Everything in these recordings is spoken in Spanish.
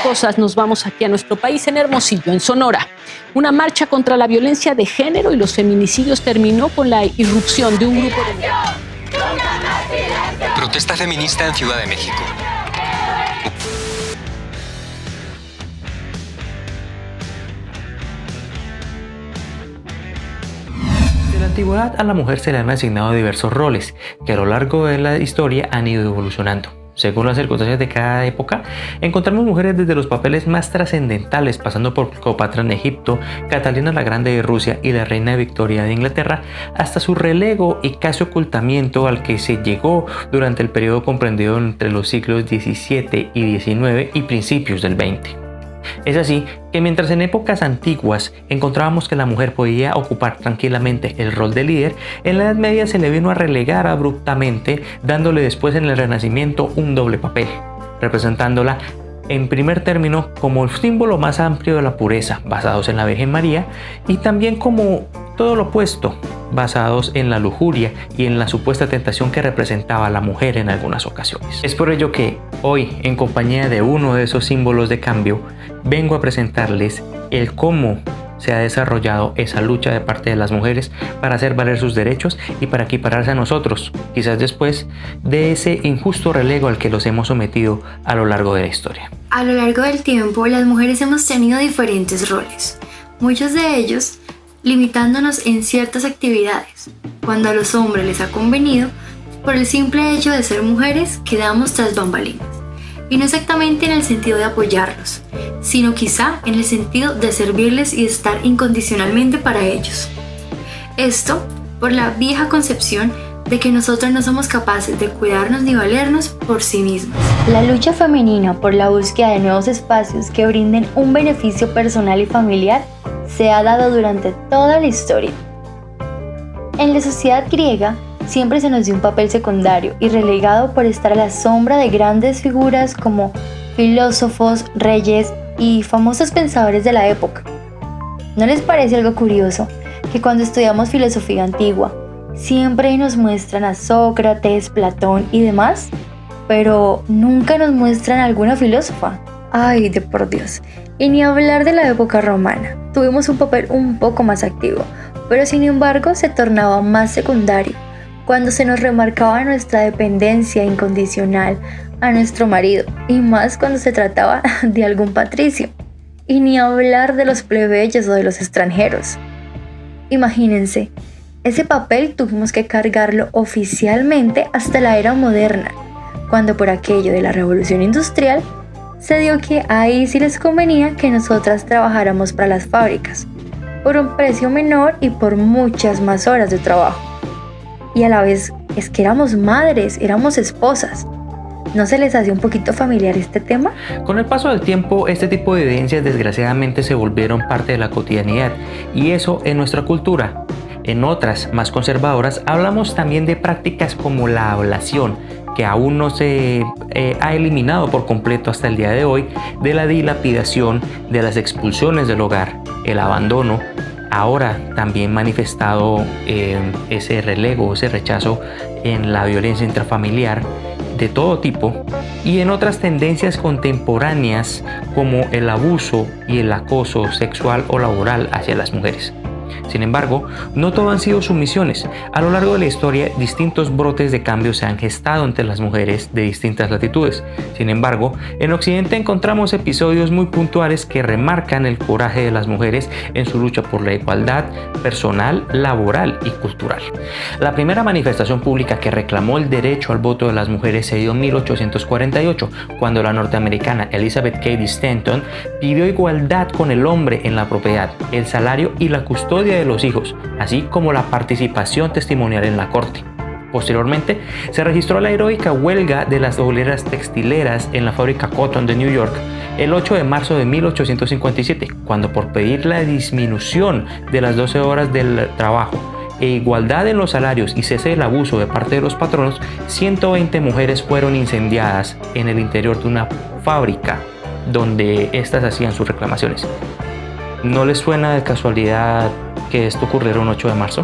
cosas, nos vamos aquí a nuestro país, en Hermosillo, en Sonora. Una marcha contra la violencia de género y los feminicidios terminó con la irrupción de un grupo de... Protesta feminista en Ciudad de México. De la antigüedad a la mujer se le han asignado diversos roles que a lo largo de la historia han ido evolucionando. Según las circunstancias de cada época, encontramos mujeres desde los papeles más trascendentales, pasando por Cleopatra en Egipto, Catalina la Grande de Rusia y la Reina Victoria de Inglaterra, hasta su relego y casi ocultamiento al que se llegó durante el periodo comprendido entre los siglos XVII y XIX y principios del XX. Es así que mientras en épocas antiguas encontrábamos que la mujer podía ocupar tranquilamente el rol de líder, en la Edad Media se le vino a relegar abruptamente, dándole después en el Renacimiento un doble papel, representándola en primer término como el símbolo más amplio de la pureza, basados en la Virgen María, y también como todo lo opuesto, basados en la lujuria y en la supuesta tentación que representaba a la mujer en algunas ocasiones. Es por ello que hoy, en compañía de uno de esos símbolos de cambio, vengo a presentarles el cómo se ha desarrollado esa lucha de parte de las mujeres para hacer valer sus derechos y para equipararse a nosotros, quizás después de ese injusto relego al que los hemos sometido a lo largo de la historia. A lo largo del tiempo, las mujeres hemos tenido diferentes roles, muchos de ellos limitándonos en ciertas actividades, cuando a los hombres les ha convenido, por el simple hecho de ser mujeres quedamos tras bambalinas. Y no exactamente en el sentido de apoyarlos, sino quizá en el sentido de servirles y estar incondicionalmente para ellos. Esto por la vieja concepción de que nosotros no somos capaces de cuidarnos ni valernos por sí mismas. La lucha femenina por la búsqueda de nuevos espacios que brinden un beneficio personal y familiar se ha dado durante toda la historia. En la sociedad griega, siempre se nos dio un papel secundario y relegado por estar a la sombra de grandes figuras como filósofos, reyes y famosos pensadores de la época. ¿No les parece algo curioso que cuando estudiamos filosofía antigua, siempre nos muestran a Sócrates, Platón y demás, pero nunca nos muestran a alguna filósofa? ¡Ay, de por Dios! Y ni hablar de la época romana. Tuvimos un papel un poco más activo, pero sin embargo se tornaba más secundario cuando se nos remarcaba nuestra dependencia incondicional a nuestro marido, y más cuando se trataba de algún patricio. Y ni hablar de los plebeyos o de los extranjeros. Imagínense, ese papel tuvimos que cargarlo oficialmente hasta la era moderna, cuando por aquello de la revolución industrial se dio que ahí sí les convenía que nosotras trabajáramos para las fábricas, por un precio menor y por muchas más horas de trabajo. Y a la vez es que éramos madres, éramos esposas. ¿No se les hacía un poquito familiar este tema? Con el paso del tiempo, este tipo de evidencias desgraciadamente se volvieron parte de la cotidianidad, y eso en nuestra cultura. En otras, más conservadoras, hablamos también de prácticas como la ablación, que aún no se ha eliminado por completo hasta el día de hoy, de la dilapidación, de las expulsiones del hogar, el abandono, ahora también manifestado ese relego, ese rechazo en la violencia intrafamiliar de todo tipo, y en otras tendencias contemporáneas como el abuso y el acoso sexual o laboral hacia las mujeres. Sin embargo, no todo han sido sumisiones. A lo largo de la historia, distintos brotes de cambio se han gestado entre las mujeres de distintas latitudes. Sin embargo, en Occidente encontramos episodios muy puntuales que remarcan el coraje de las mujeres en su lucha por la igualdad personal, laboral y cultural. La primera manifestación pública que reclamó el derecho al voto de las mujeres se dio en 1848, cuando la norteamericana Elizabeth Cady Stanton pidió igualdad con el hombre en la propiedad, el salario y la custodia de los hijos, así como la participación testimonial en la corte. Posteriormente, se registró la heroica huelga de las obreras textileras en la fábrica Cotton de New York el 8 de marzo de 1857, cuando por pedir la disminución de las 12 horas del trabajo e igualdad en los salarios y cese del abuso de parte de los patronos, 120 mujeres fueron incendiadas en el interior de una fábrica donde éstas hacían sus reclamaciones. ¿No les suena de casualidad que esto ocurriera un 8 de marzo?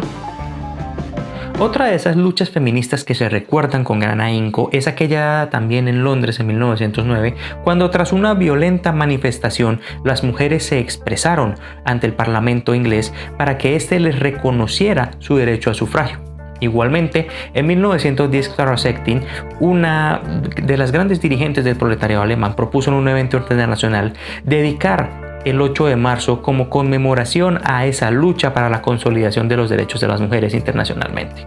Otra de esas luchas feministas que se recuerdan con gran ahínco es aquella también en Londres en 1909, cuando tras una violenta manifestación las mujeres se expresaron ante el Parlamento inglés para que éste les reconociera su derecho al sufragio. Igualmente, en 1910 Clara Zetkin, una de las grandes dirigentes del proletariado alemán, propuso en un evento internacional dedicar el 8 de marzo como conmemoración a esa lucha para la consolidación de los derechos de las mujeres internacionalmente.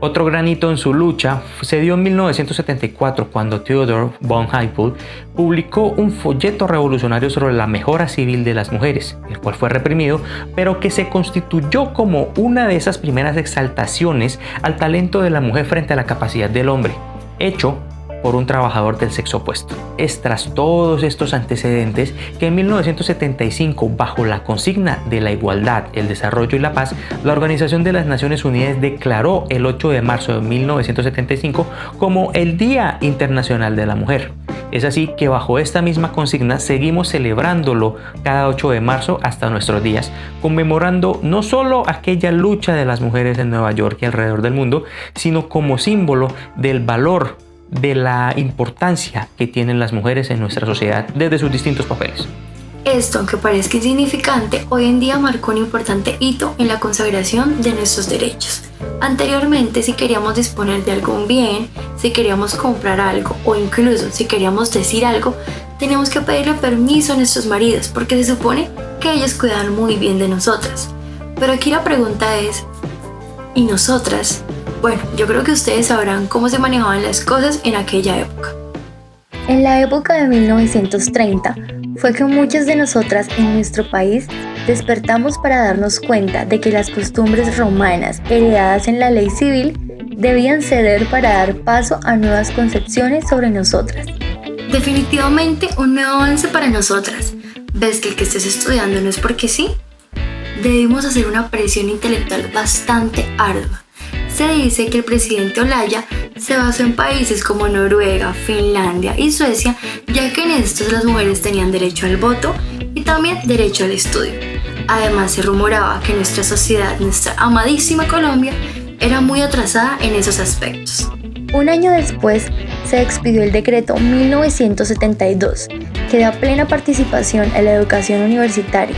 Otro gran hito en su lucha se dio en 1974 cuando Theodor von Hippolyt publicó un folleto revolucionario sobre la mejora civil de las mujeres, el cual fue reprimido, pero que se constituyó como una de esas primeras exaltaciones al talento de la mujer frente a la capacidad del hombre, hecho por un trabajador del sexo opuesto. Es tras todos estos antecedentes que en 1975, bajo la consigna de la igualdad, el desarrollo y la paz, la Organización de las Naciones Unidas declaró el 8 de marzo de 1975 como el Día Internacional de la Mujer. Es así que bajo esta misma consigna seguimos celebrándolo cada 8 de marzo hasta nuestros días, conmemorando no solo aquella lucha de las mujeres en Nueva York y alrededor del mundo, sino como símbolo del valor, de la importancia que tienen las mujeres en nuestra sociedad desde sus distintos papeles. Esto, aunque parezca insignificante, hoy en día marcó un importante hito en la consagración de nuestros derechos. Anteriormente, si queríamos disponer de algún bien, si queríamos comprar algo o incluso si queríamos decir algo, teníamos que pedirle permiso a nuestros maridos porque se supone que ellos cuidaban muy bien de nosotras. Pero aquí la pregunta es, ¿y nosotras? Bueno, yo creo que ustedes sabrán cómo se manejaban las cosas en aquella época. En la época de 1930 fue que muchas de nosotras en nuestro país despertamos para darnos cuenta de que las costumbres romanas heredadas en la ley civil debían ceder para dar paso a nuevas concepciones sobre nosotras. Definitivamente un nuevo avance para nosotras. ¿Ves que el que estés estudiando no es porque sí? Debimos hacer una presión intelectual bastante ardua. Se dice que el presidente Olaya se basó en países como Noruega, Finlandia y Suecia, ya que en estos las mujeres tenían derecho al voto y también derecho al estudio. Además, se rumoraba que nuestra sociedad, nuestra amadísima Colombia, era muy atrasada en esos aspectos. Un año después se expidió el decreto 1972, que da plena participación en la educación universitaria.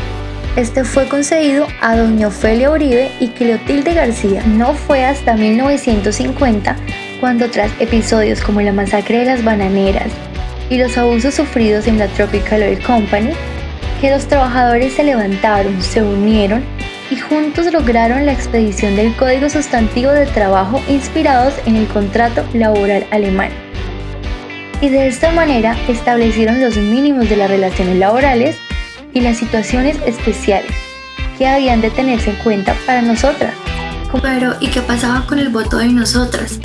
Este fue concedido a doña Ofelia Uribe y Clotilde García. No fue hasta 1950 cuando, tras episodios como la masacre de las bananeras y los abusos sufridos en la Tropical Oil Company, que los trabajadores se levantaron, se unieron y juntos lograron la expedición del Código Sustantivo de Trabajo inspirados en el contrato laboral alemán. Y de esta manera establecieron los mínimos de las relaciones laborales y las situaciones especiales que habían de tenerse en cuenta para nosotras. Pero, ¿y qué pasaba con el voto de nosotras?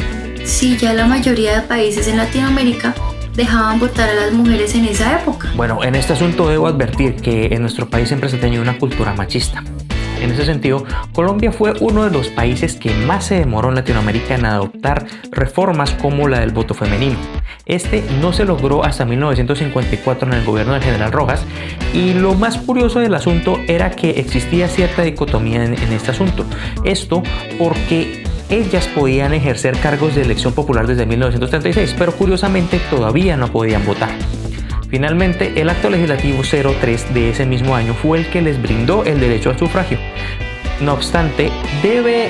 Si ya la mayoría de países en Latinoamérica dejaban votar a las mujeres en esa época. Bueno, en este asunto debo advertir que en nuestro país siempre se ha tenido una cultura machista. En ese sentido, Colombia fue uno de los países que más se demoró en Latinoamérica en adoptar reformas como la del voto femenino. Este no se logró hasta 1954 en el gobierno del general Rojas, y lo más curioso del asunto era que existía cierta dicotomía en este asunto. Esto porque ellas podían ejercer cargos de elección popular desde 1936, pero curiosamente todavía no podían votar. Finalmente, el acto legislativo 03 de ese mismo año fue el que les brindó el derecho al sufragio. No obstante, debe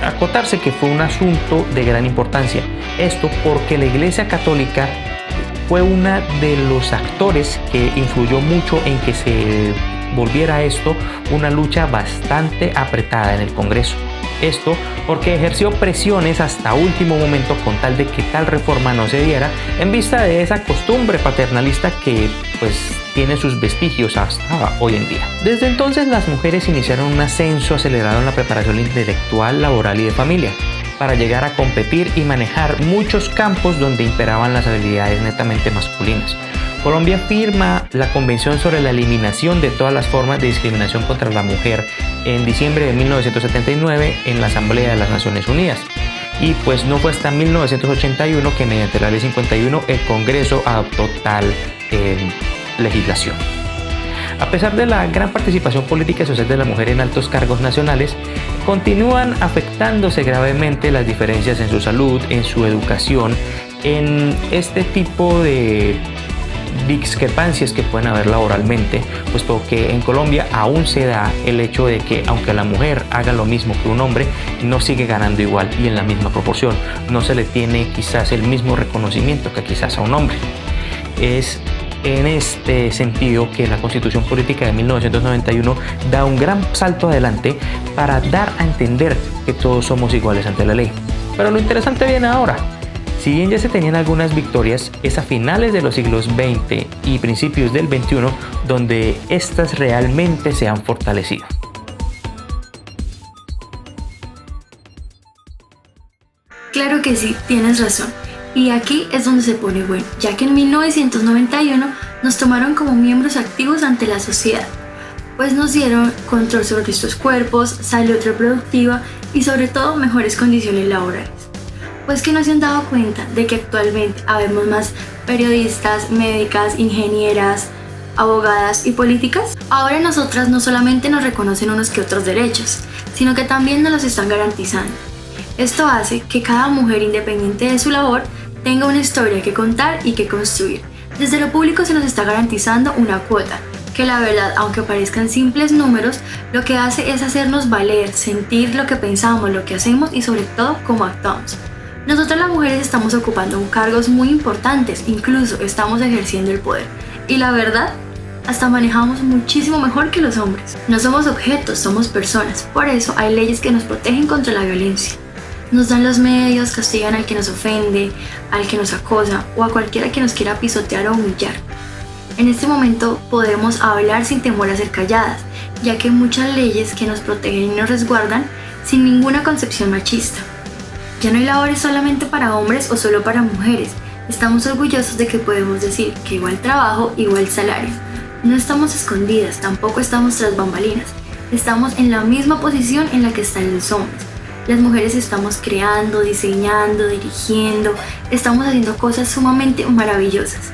acotarse que fue un asunto de gran importancia. Esto porque la Iglesia Católica fue una de los actores que influyó mucho en que se volviera esto una lucha bastante apretada en el Congreso. Esto porque ejerció presiones hasta último momento con tal de que tal reforma no se diera, en vista de esa costumbre paternalista que tiene sus vestigios hasta hoy en día. Desde entonces las mujeres iniciaron un ascenso acelerado en la preparación intelectual, laboral y de familia, para llegar a competir y manejar muchos campos donde imperaban las habilidades netamente masculinas. Colombia firma la Convención sobre la Eliminación de todas las formas de discriminación contra la mujer en diciembre de 1979 en la Asamblea de las Naciones Unidas. Y no fue hasta 1981 que mediante la Ley 51 el Congreso adoptó tal legislación. A pesar de la gran participación política y social de la mujer en altos cargos nacionales, continúan afectándose gravemente las diferencias en su salud, en su educación, en este tipo de discrepancias que pueden haber laboralmente, puesto que en Colombia aún se da el hecho de que aunque la mujer haga lo mismo que un hombre, no sigue ganando igual y en la misma proporción, no se le tiene quizás el mismo reconocimiento que quizás a un hombre. Es en este sentido que la Constitución Política de 1991 da un gran salto adelante para dar a entender que todos somos iguales ante la ley. Pero lo interesante viene ahora. Si bien ya se tenían algunas victorias, es a finales de los siglos XX y principios del XXI donde estas realmente se han fortalecido. Claro que sí, tienes razón. Y aquí es donde se pone bueno, ya que en 1991 nos tomaron como miembros activos ante la sociedad, pues nos dieron control sobre nuestros cuerpos, salud reproductiva y sobre todo mejores condiciones laborales. Pues que no se han dado cuenta de que actualmente habemos más periodistas, médicas, ingenieras, abogadas y políticas. Ahora nosotras no solamente nos reconocen unos que otros derechos, sino que también nos los están garantizando. Esto hace que cada mujer, independiente de su labor, tenga una historia que contar y que construir. Desde lo público se nos está garantizando una cuota, que la verdad, aunque parezcan simples números, lo que hace es hacernos valer, sentir lo que pensamos, lo que hacemos y sobre todo cómo actuamos. Nosotras las mujeres estamos ocupando cargos muy importantes, incluso estamos ejerciendo el poder. Y la verdad, hasta manejamos muchísimo mejor que los hombres. No somos objetos, somos personas. Por eso hay leyes que nos protegen contra la violencia. Nos dan los medios, castigan al que nos ofende, al que nos acosa o a cualquiera que nos quiera pisotear o humillar. En este momento podemos hablar sin temor a ser calladas, ya que hay muchas leyes que nos protegen y nos resguardan sin ninguna concepción machista. Ya no hay labores solamente para hombres o solo para mujeres. Estamos orgullosos de que podemos decir que igual trabajo, igual salario. No estamos escondidas, tampoco estamos tras bambalinas. Estamos en la misma posición en la que están los hombres. Las mujeres estamos creando, diseñando, dirigiendo, estamos haciendo cosas sumamente maravillosas.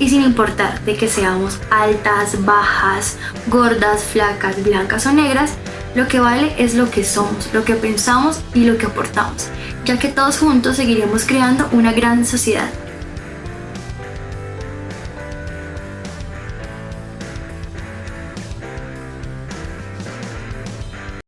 Y sin importar de que seamos altas, bajas, gordas, flacas, blancas o negras, lo que vale es lo que somos, lo que pensamos y lo que aportamos, ya que todos juntos seguiremos creando una gran sociedad.